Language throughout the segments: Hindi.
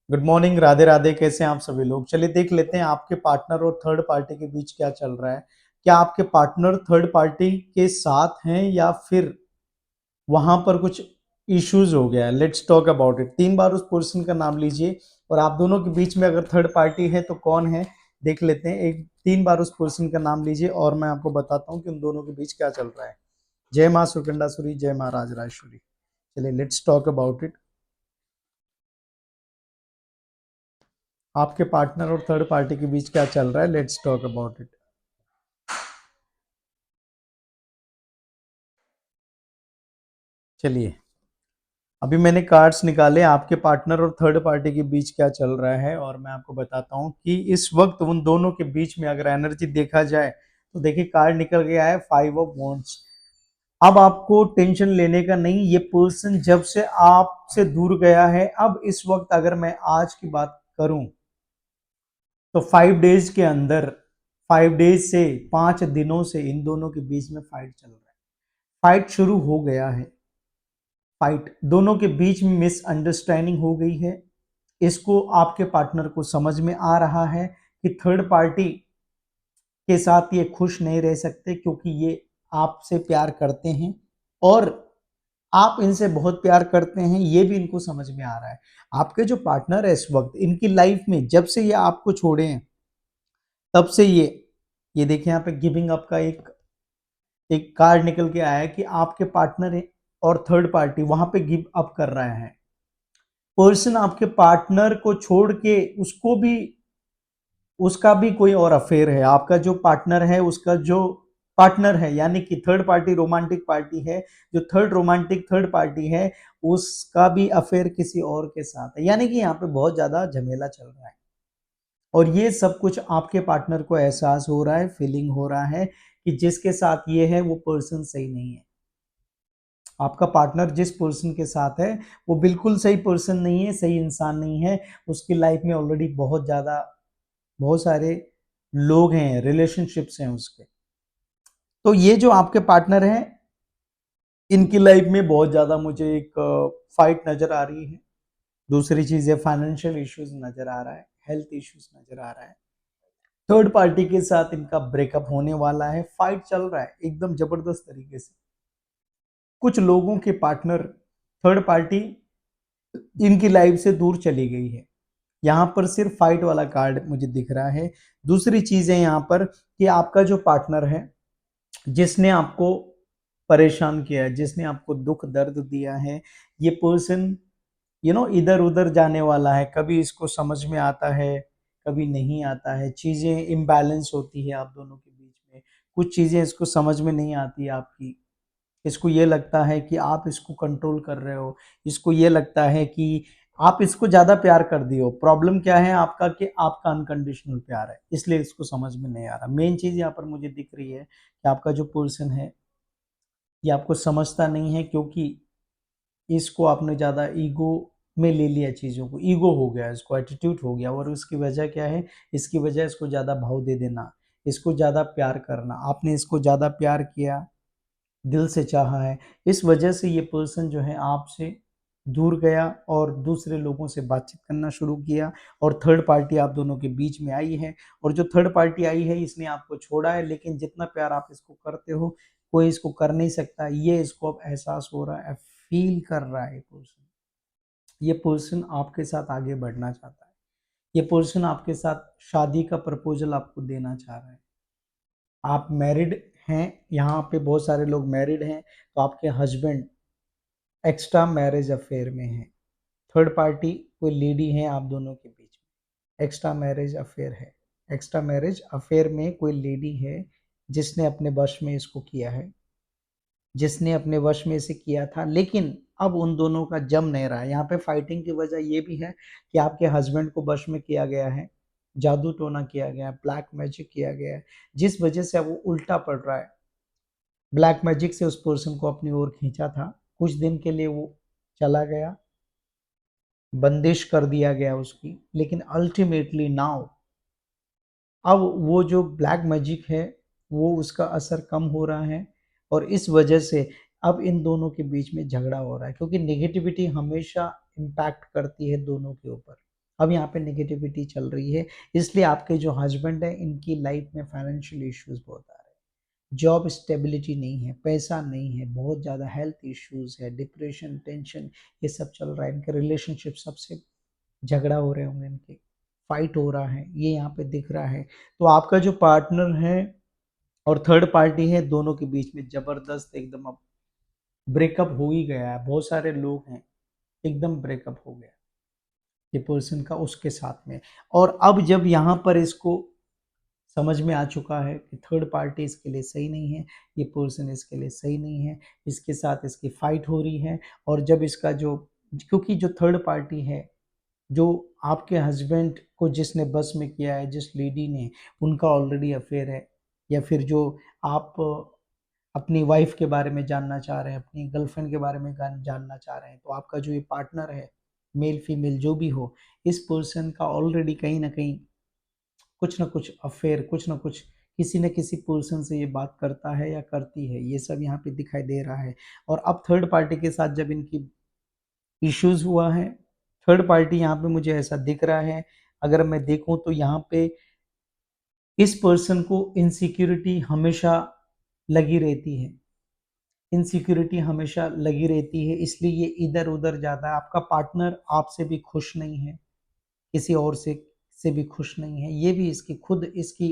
Good morning, Radhe Radhe. कैसे हैं आप सभी लोग? चलिए देख लेते हैं आपके पार्टनर और थर्ड पार्टी के बीच क्या चल रहा है। क्या आपके पार्टनर थर्ड पार्टी के साथ हैं या फिर वहां पर कुछ इश्यूज हो गया है? Let's talk about it. 3 बार उस पर्सन का नाम लीजिए और आप दोनों के बीच में अगर थर्ड पार्टी है तो कौन है, देख लेते हैं। 3 बार उस पर्सन का नाम लीजिए और मैं आपको बताता हूँ कि उन दोनों के बीच क्या चल रहा है। जय माँ सुकंडासुरी, जय माँ राजराजेश्वरी। चलिए लेट्स टॉक अबाउट इट। आपके पार्टनर और थर्ड पार्टी के बीच क्या चल रहा है? Let's talk about it. चलिए, अभी मैंने कार्ड्स निकाले आपके पार्टनर और थर्ड पार्टी के बीच क्या चल रहा है और मैं आपको बताता हूँ कि इस वक्त उन दोनों के बीच में अगर एनर्जी देखा जाए तो देखिए कार्ड निकल गया है 5 ऑफ वॉन्ड्स। अब आपको टेंशन लेने का नहीं, ये पर्सन जब से आपसे दूर गया है, अब इस वक्त अगर मैं आज की बात करूं तो 5 डेज के अंदर, 5 डेज से 5 दिनों से इन दोनों के बीच में फाइट चल रहा है। फाइट शुरू हो गया है। फाइट दोनों के बीच में मिसअंडरस्टैंडिंग हो गई है। इसको आपके पार्टनर को समझ में आ रहा है कि थर्ड पार्टी के साथ ये खुश नहीं रह सकते क्योंकि ये आपसे प्यार करते हैं और आप इनसे बहुत प्यार करते हैं, ये भी इनको समझ में आ रहा है। आपके जो पार्टनर है इस वक्त इनकी लाइफ में जब से ये आपको छोड़े हैं तब से ये देखिए यहाँ पे गिविंग अप का एक एक कार्ड निकल के आया है कि आपके पार्टनर है और थर्ड पार्टी वहां पे गिव अप कर रहा है। पर्सन आपके पार्टनर को छोड़ के उसका भी कोई और अफेयर है। आपका जो पार्टनर है उसका जो पार्टनर है यानी कि थर्ड पार्टी रोमांटिक पार्टी है, जो थर्ड पार्टी है उसका भी अफेयर किसी और के साथ है। यानी कि यहाँ पे बहुत ज्यादा झमेला चल रहा है और ये सब कुछ आपके पार्टनर को एहसास हो रहा है, फीलिंग हो रहा है कि जिसके साथ ये है वो पर्सन सही नहीं है। आपका पार्टनर जिस पर्सन के साथ है वो बिल्कुल सही पर्सन नहीं है, सही इंसान नहीं है। उसकी लाइफ में ऑलरेडी बहुत सारे लोग हैं, रिलेशनशिप्स हैं उसके। तो ये जो आपके पार्टनर हैं इनकी लाइफ में बहुत ज्यादा मुझे एक फाइट नजर आ रही है। दूसरी चीज है फाइनेंशियल इश्यूज नजर आ रहा है, हेल्थ इश्यूज नजर आ रहा है। थर्ड पार्टी के साथ इनका ब्रेकअप होने वाला है, फाइट चल रहा है एकदम जबरदस्त तरीके से। कुछ लोगों के पार्टनर थर्ड पार्टी इनकी लाइफ से दूर चली गई है। यहाँ पर सिर्फ फाइट वाला कार्ड मुझे दिख रहा है। दूसरी चीज है यहाँ पर कि आपका जो पार्टनर है जिसने आपको परेशान किया है, जिसने आपको दुख दर्द दिया है, ये पर्सन इधर उधर जाने वाला है। कभी इसको समझ में आता है, कभी नहीं आता है। चीजें इम्बैलेंस होती है आप दोनों के बीच में। कुछ चीजें इसको समझ में नहीं आती आपकी। इसको ये लगता है कि आप इसको कंट्रोल कर रहे हो, इसको ये लगता है कि आप इसको ज्यादा प्यार कर दिए हो। प्रॉब्लम क्या है आपका कि आपका अनकंडीशनल प्यार है, इसलिए इसको समझ में नहीं आ रहा। मेन चीज यहाँ पर मुझे दिख रही है कि आपका जो पर्सन है ये आपको समझता नहीं है क्योंकि इसको आपने ज्यादा ईगो में ले लिया, चीजों को ईगो हो गया, इसको एटीट्यूड हो गया। और उसकी वजह क्या है? इसकी वजह इसको ज्यादा भाव दे देना, इसको ज्यादा प्यार करना। आपने इसको ज्यादा प्यार किया, दिल से चाहा है, इस वजह से ये पर्सन जो है आपसे दूर गया और दूसरे लोगों से बातचीत करना शुरू किया और थर्ड पार्टी आप दोनों के बीच में आई है। और जो थर्ड पार्टी आई है इसने आपको छोड़ा है, लेकिन जितना प्यार आप इसको करते हो कोई इसको कर नहीं सकता। ये इसको अब एहसास हो रहा है, फील कर रहा है। ये पर्सन आपके साथ आगे बढ़ना चाहता है। ये पर्सन आपके साथ शादी का प्रपोजल आपको देना चाह रहा है। आप मैरिड हैं, यहाँ पे बहुत सारे लोग मैरिड हैं, तो आपके हस्बैंड एक्स्ट्रा मैरिज अफेयर में है। थर्ड पार्टी कोई लेडी है आप दोनों के बीच में, एक्स्ट्रा मैरिज अफेयर है। एक्स्ट्रा मैरिज अफेयर में कोई लेडी है जिसने अपने वश में इसको किया है, जिसने अपने वश में इसे किया था। लेकिन अब उन दोनों का जम नहीं रहा है। यहाँ पे फाइटिंग की वजह ये भी है कि आपके हस्बैंड को वश में किया गया है, जादू टोना किया गया है, ब्लैक मैजिक किया गया है, जिस वजह से अब वो उल्टा पड़ रहा है। ब्लैक मैजिक से उस पर्सन को अपनी ओर खींचा था, कुछ दिन के लिए वो चला गया, बंदिश कर दिया गया उसकी। लेकिन अल्टीमेटली नाउ अब वो जो ब्लैक मैजिक है वो उसका असर कम हो रहा है और इस वजह से अब इन दोनों के बीच में झगड़ा हो रहा है, क्योंकि नेगेटिविटी हमेशा इम्पैक्ट करती है दोनों के ऊपर। अब यहाँ पे नेगेटिविटी चल रही है, इसलिए आपके जो हस्बैंड है इनकी लाइफ में फाइनेंशियल इश्यूज बहुत आ रहे हैं, जॉब स्टेबिलिटी नहीं है, पैसा नहीं है, बहुत ज़्यादा हेल्थ इश्यूज है, डिप्रेशन, टेंशन, ये सब चल रहा है। इनके रिलेशनशिप सबसे झगड़ा हो रहे होंगे, इनके फाइट हो रहा है, ये यहाँ पे दिख रहा है। तो आपका जो पार्टनर है और थर्ड पार्टी है, दोनों के बीच में जबरदस्त एकदम अब ब्रेकअप हो ही गया है। बहुत सारे लोग हैं एकदम ब्रेकअप हो गया ये पर्सन का उसके साथ में। और अब जब यहाँ पर इसको समझ में आ चुका है कि थर्ड पार्टी इसके लिए सही नहीं है, ये पर्सन इसके लिए सही नहीं है, इसके साथ इसकी फाइट हो रही है। और जब इसका जो, क्योंकि जो थर्ड पार्टी है, जो आपके हस्बैंड को जिसने बस में किया है, जिस लेडी ने, उनका ऑलरेडी अफेयर है, या फिर जो आप अपनी वाइफ के बारे में जानना चाह रहे हैं, अपनी गर्लफ्रेंड के बारे में जानना चाह रहे हैं, तो आपका जो ये पार्टनर है, मेल फीमेल जो भी हो, इस पर्सन का ऑलरेडी कहीं ना कहीं कुछ ना कुछ अफेयर, कुछ ना कुछ किसी न किसी पर्सन से ये बात करता है या करती है, ये सब यहाँ पे दिखाई दे रहा है। और अब थर्ड पार्टी के साथ जब इनकी इश्यूज हुआ है, थर्ड पार्टी यहाँ पे मुझे ऐसा दिख रहा है, अगर मैं देखूं तो यहाँ पे इस पर्सन को इनसिक्योरिटी हमेशा लगी रहती है, इनसिक्योरिटी हमेशा लगी रहती है, इसलिए ये इधर उधर जाता है। आपका पार्टनर आपसे भी खुश नहीं है, किसी और से भी खुश नहीं है, ये भी इसकी खुद इसकी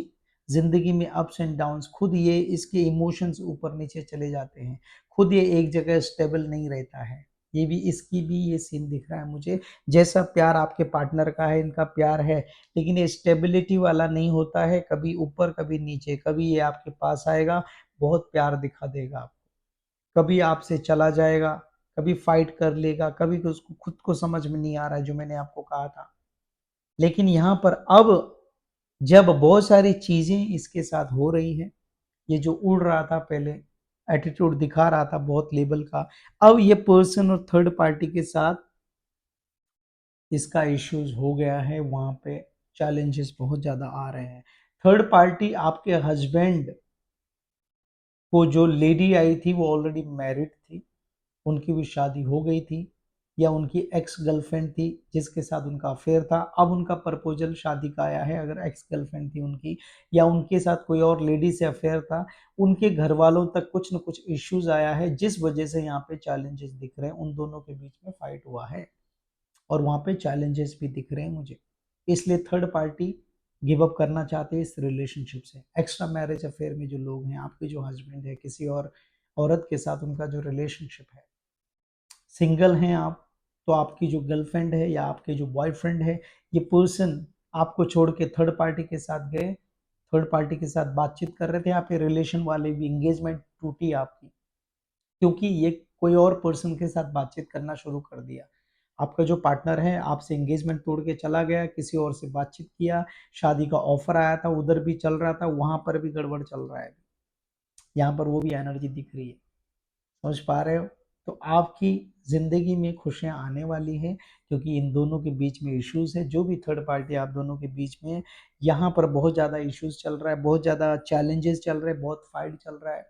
जिंदगी में अप्स एंड डाउन्स, खुद ये इसके इमोशंस ऊपर नीचे चले जाते हैं, खुद ये एक जगह स्टेबल नहीं रहता है। ये भी इसकी भी ये सीन दिख रहा है मुझे, जैसा प्यार आपके पार्टनर का है, इनका प्यार है, लेकिन ये स्टेबिलिटी वाला नहीं होता है, कभी ऊपर कभी नीचे, कभी ये आपके पास आएगा, बहुत प्यार दिखा देगा आपको, कभी आपसे चला जाएगा, कभी फाइट कर लेगा, कभी उसको खुद को समझ में नहीं आ रहा है, जो मैंने आपको कहा था। लेकिन यहाँ पर अब जब बहुत सारी चीजें इसके साथ हो रही है, ये जो उड़ रहा था पहले, एटीट्यूड दिखा रहा था बहुत लेवल का, अब ये पर्सन और थर्ड पार्टी के साथ इसका इश्यूज हो गया है, वहां पे चैलेंजेस बहुत ज्यादा आ रहे हैं। थर्ड पार्टी आपके हस्बैंड को, जो लेडी आई थी वो ऑलरेडी मैरिड थी, उनकी भी शादी हो गई थी, या उनकी एक्स गर्लफ्रेंड थी जिसके साथ उनका अफेयर था, अब उनका प्रपोजल शादी का आया है, अगर एक्स गर्लफ्रेंड थी उनकी, या उनके साथ कोई और लेडी से अफेयर था, उनके घर वालों तक कुछ न कुछ इश्यूज आया है, जिस वजह से यहाँ पे चैलेंजेस दिख रहे हैं, उन दोनों के बीच में फाइट हुआ है और वहाँ पे चैलेंजेस भी दिख रहे हैं मुझे। इसलिए थर्ड पार्टी गिव अप करना चाहते हैं इस रिलेशनशिप से। एक्स्ट्रा मैरिज अफेयर में जो लोग हैं, आपके जो हस्बैंड है किसी और औरत के साथ उनका जो रिलेशनशिप है, सिंगल हैं आप, तो आपकी जो गर्लफ्रेंड है या आपके जो बॉयफ्रेंड है, ये पर्सन आपको छोड़ के थर्ड पार्टी के साथ गए, थर्ड पार्टी के साथ बातचीत कर रहे थे, आपके रिलेशन वाले भी, एंगेजमेंट टूटी आपकी, क्योंकि ये कोई और पर्सन के साथ बातचीत करना शुरू कर दिया। आपका जो पार्टनर है आपसे एंगेजमेंट तोड़ के चला गया, किसी और से बातचीत किया, शादी का ऑफर आया था, उधर भी चल रहा था, वहां पर भी गड़बड़ चल रहा है, यहाँ पर वो भी एनर्जी दिख रही है, समझ पा रहे हो? तो आपकी ज़िंदगी में खुशियाँ आने वाली हैं, क्योंकि इन दोनों के बीच में इश्यूज़ है, जो भी थर्ड पार्टी आप दोनों के बीच में है, यहाँ पर बहुत ज़्यादा इश्यूज़ चल रहा है, बहुत ज़्यादा चैलेंजेस चल रहे हैं, बहुत फाइट चल रहा है।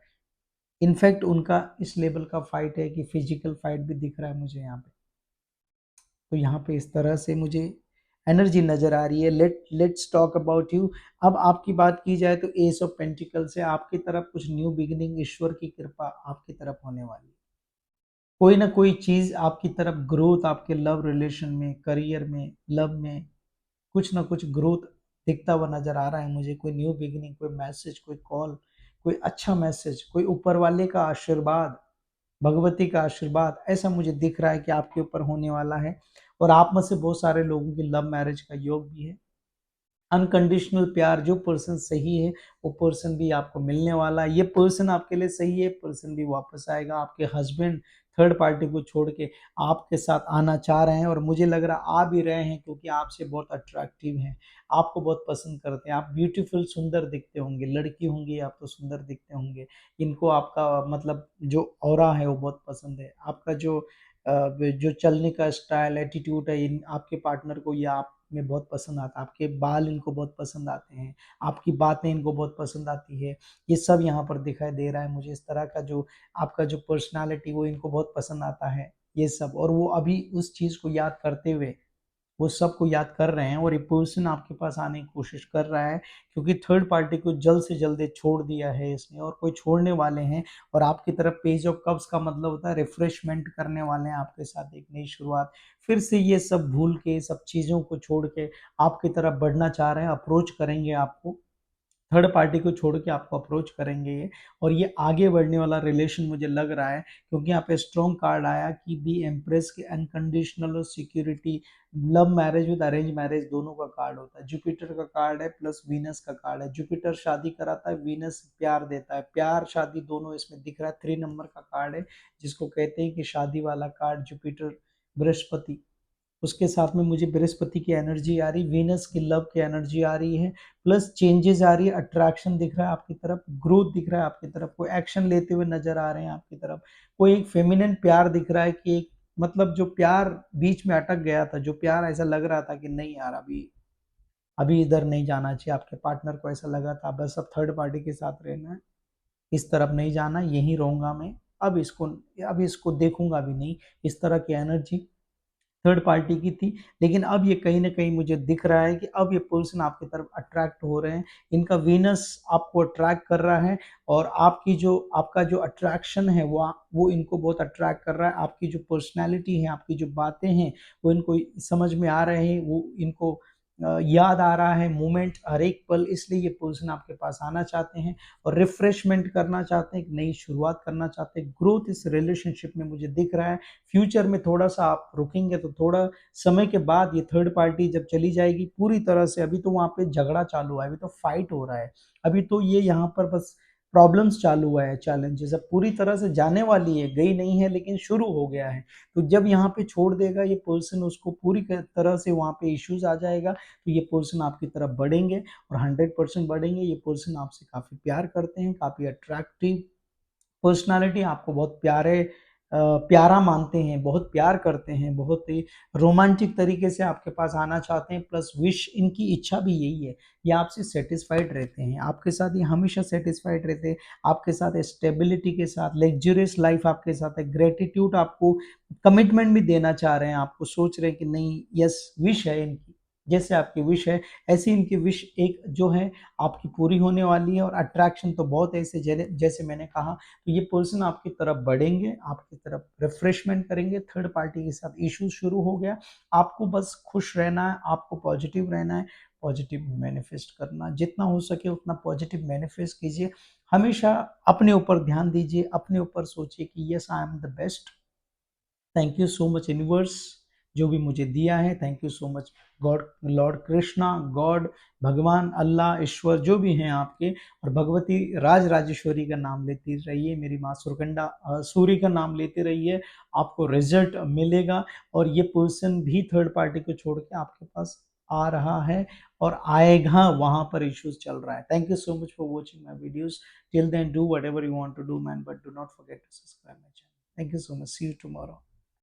इनफैक्ट उनका इस लेवल का फाइट है कि फिजिकल फाइट भी दिख रहा है मुझे यहाँ पे। तो यहाँ पे इस तरह से मुझे एनर्जी नज़र आ रही है। Let's talk about you. अब आपकी बात की जाए तो एस ऑफ पेंटिकल से आपकी तरफ कुछ न्यू बिगिनिंग, ईश्वर की कृपा आपकी तरफ होने वाली है। कोई ना कोई चीज़ आपकी तरफ ग्रोथ, आपके लव रिलेशन में, करियर में, लव में कुछ ना कुछ ग्रोथ दिखता हुआ नजर आ रहा है मुझे। कोई न्यू बिगिनिंग, कोई मैसेज, कोई कॉल, कोई अच्छा मैसेज, कोई ऊपर वाले का आशीर्वाद, भगवती का आशीर्वाद, ऐसा मुझे दिख रहा है कि आपके ऊपर होने वाला है। और आप में से बहुत सारे लोगों की लव मैरिज का योग भी है। अनकंडीशनल प्यार, जो पर्सन सही है वो पर्सन भी आपको मिलने वाला है। ये पर्सन आपके लिए सही है, पर्सन भी वापस आएगा। आपके हस्बैंड थर्ड पार्टी को छोड़ के आपके साथ आना चाह रहे हैं, और मुझे लग रहा आ भी रहे हैं, क्योंकि आपसे बहुत अट्रैक्टिव हैं, आपको बहुत पसंद करते हैं, आप ब्यूटीफुल, सुंदर दिखते होंगे, लड़की होंगी आप तो सुंदर दिखते होंगे, इनको आपका मतलब जो ऑरा है वो बहुत पसंद है। आपका जो चलने का स्टाइल, एटीट्यूड है, इन आपके पार्टनर को या आप में बहुत पसंद आता है, आपके बाल इनको बहुत पसंद आते हैं, आपकी बातें इनको बहुत पसंद आती है, ये सब यहाँ पर दिखाई दे रहा है मुझे। इस तरह का जो आपका जो पर्सनालिटी वो इनको बहुत पसंद आता है, ये सब, और वो अभी उस चीज़ को याद करते हुए वो सबको याद कर रहे हैं और ये पर्सन आपके पास आने की कोशिश कर रहा है, क्योंकि थर्ड पार्टी को जल्द से जल्द छोड़ दिया है इसने और कोई छोड़ने वाले हैं। और आपकी तरफ पेज ऑफ कप्स का मतलब होता है रिफ्रेशमेंट करने वाले हैं आपके साथ, एक नई शुरुआत। फिर से ये सब भूल के, सब चीज़ों को छोड़ के आपकी तरफ बढ़ना चाह रहे हैं, अप्रोच करेंगे आपको, थर्ड पार्टी को छोड़ के आपको अप्रोच करेंगे ये। और ये आगे बढ़ने वाला रिलेशन मुझे लग रहा है, क्योंकि यहाँ पे स्ट्रॉन्ग कार्ड आया कि दी एम्प्रेस के अनकंडीशनल और security, love marriage with arrange marriage दोनों का कार्ड होता है। जुपिटर का कार्ड है प्लस वीनस का कार्ड है। जुपिटर शादी कराता है, वीनस प्यार देता है, प्यार शादी दोनों इसमें दिख रहा है। 3 नंबर का कार्ड है जिसको कहते हैं कि शादी वाला कार्ड, जुपिटर बृहस्पति, उसके साथ में मुझे बृहस्पति की एनर्जी आ रही, वीनस की लव की एनर्जी आ रही है, प्लस चेंजेस आ रही है, अट्रैक्शन दिख रहा है आपकी तरफ, ग्रोथ दिख रहा है आपकी तरफ, कोई एक्शन लेते हुए नजर आ रहे हैं आपकी तरफ, कोई एक फेमिनिन प्यार दिख रहा है कि एक, मतलब जो प्यार बीच में अटक गया था, जो प्यार ऐसा लग रहा था कि नहीं यार अभी अभी इधर नहीं जाना चाहिए, आपके पार्टनर को ऐसा लगा था बस अब थर्ड पार्टी के साथ रहना है, इस तरफ नहीं जाना, यहीं रहूंगा मैं, अब इसको देखूंगा भी नहीं, इस तरह की एनर्जी थर्ड पार्टी की थी। लेकिन अब ये कहीं ना कहीं मुझे दिख रहा है कि अब ये पर्सन आपकी तरफ अट्रैक्ट हो रहे हैं, इनका वीनस आपको अट्रैक्ट कर रहा है, और आपका जो अट्रैक्शन है वो इनको बहुत अट्रैक्ट कर रहा है। आपकी जो पर्सनैलिटी है, आपकी जो बातें हैं, वो इनको समझ में आ रहे हैं, वो इनको याद आ रहा है मोमेंट, हर एक पल, इसलिए ये पर्सन आपके पास आना चाहते हैं और रिफ्रेशमेंट करना चाहते हैं, एक नई शुरुआत करना चाहते हैं। ग्रोथ इस रिलेशनशिप में मुझे दिख रहा है। फ्यूचर में थोड़ा सा आप रुकेंगे तो थोड़ा समय के बाद ये थर्ड पार्टी जब चली जाएगी पूरी तरह से, अभी तो वहाँ पे झगड़ा चालू है, अभी तो फाइट हो रहा है, अभी तो ये यहाँ पर बस प्रॉब्लम्स चालू हुआ है, चैलेंजेस, अब पूरी तरह से जाने वाली है, गई नहीं है लेकिन शुरू हो गया है। तो जब यहाँ पे छोड़ देगा ये पर्सन, उसको पूरी तरह से वहाँ पे इश्यूज आ जाएगा, तो ये पर्सन आपकी तरफ बढ़ेंगे और 100% बढ़ेंगे। ये पर्सन आपसे काफ़ी प्यार करते हैं, काफ़ी अट्रैक्टिव पर्सनालिटी, आपको बहुत प्यारा मानते हैं, बहुत प्यार करते हैं, बहुत ही रोमांटिक तरीके से आपके पास आना चाहते हैं, प्लस विश, इनकी इच्छा भी यही है, ये आपसे सेटिस्फाइड रहते हैं, आपके साथ ये हमेशा सेटिस्फाइड रहते हैं, आपके साथ स्टेबिलिटी के साथ लग्जरियस लाइफ आपके साथ है, ग्रेटिट्यूड, आपको कमिटमेंट भी देना चाह रहे हैं, आपको सोच रहे हैं कि नहीं, यस, विश है इनकी, जैसे आपकी विश है ऐसी इनकी विश एक जो है आपकी पूरी होने वाली है। और अट्रैक्शन तो बहुत ऐसे, जैसे मैंने कहा, तो ये पर्सन आपकी तरफ बढ़ेंगे, आपकी तरफ रिफ्रेशमेंट करेंगे, थर्ड पार्टी के साथ इश्यू शुरू हो गया, आपको बस खुश रहना है, आपको पॉजिटिव रहना है, पॉजिटिव मैनिफेस्ट करना, जितना हो सके उतना पॉजिटिव मैनिफेस्ट कीजिए, हमेशा अपने ऊपर ध्यान दीजिए, अपने ऊपर सोचिए कि yes I am the best. Thank you so much universe, जो भी मुझे दिया है, thank you so much God, Lord Krishna, God, भगवान, अल्लाह, ईश्वर, जो भी हैं आपके, और भगवती राज राजेश्वरी का नाम लेती रहिए, मेरी माँ सुरकंडा सूरी का नाम लेते रहिए, आपको रिजल्ट मिलेगा। और ये पर्सन भी थर्ड पार्टी को छोड़ के आपके पास आ रहा है और आएगा, वहां पर इश्यूज चल रहा है। Thank you so much for watching my videos, till then do whatever you want to do man, but do not forget to subscribe my channel. Thank you so much, see you tomorrow.